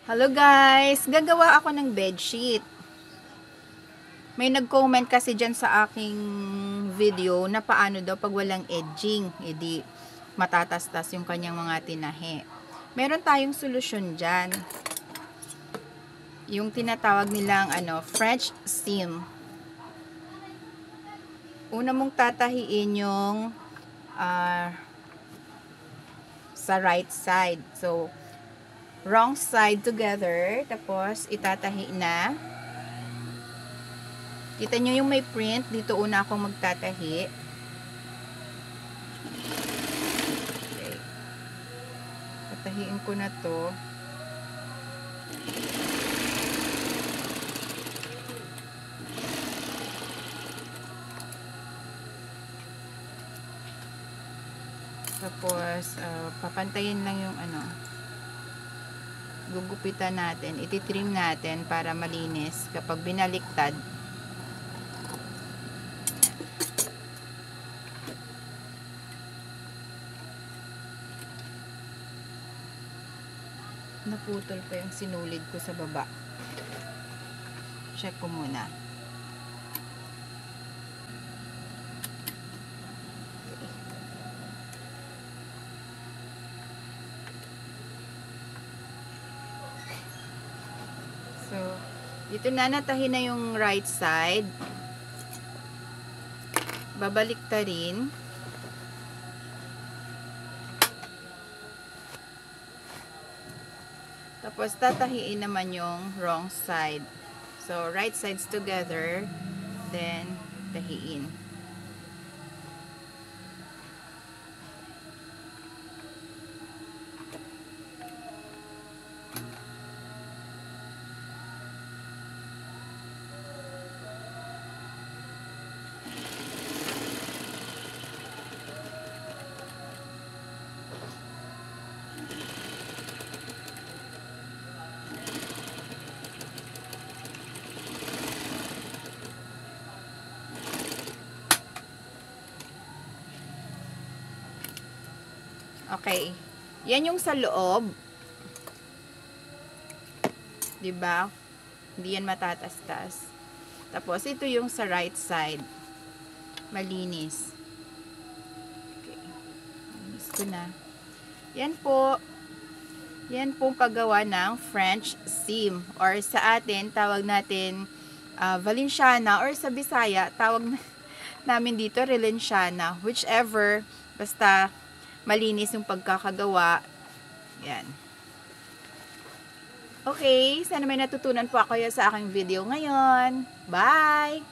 Hello guys! Gagawa ako ng bedsheet. May nag-comment kasi dyan sa aking video na paano daw pag walang edging. Edi matatastas yung kanyang mga tinahe. Meron tayong solusyon dyan. Yung tinatawag nilang French seam. Una mong tatahiin yung sa right side. So, wrong side together. Tapos, itatahi na. Kita nyo yung may print. Dito una akong magtatahi. Okay. Tatahiin ko na to. Tapos, papantayin lang yung gugupitan natin. Ititrim natin para malinis. Kapag binaliktad, naputol pa yung sinulid ko sa baba. Check ko muna. So, dito na natahi na yung right side. Babalik ta rin. Tapos, tatahiin naman yung wrong side. So, right sides together. Then, tahiin. Okay. Yan yung sa loob. 'Di ba? Hindi yan matatastas. Tapos ito yung sa right side. Malinis. Okay. Malinis ko na. Yan po. Yan pong paggawa ng French seam. Or sa atin, tawag natin Valenciana. Or sa Bisaya, tawag namin dito Valenciana. Whichever. Basta malinis yung pagkakagawa. Yan. Okay, sana may natutunan po kayo sa aking video ngayon. Bye!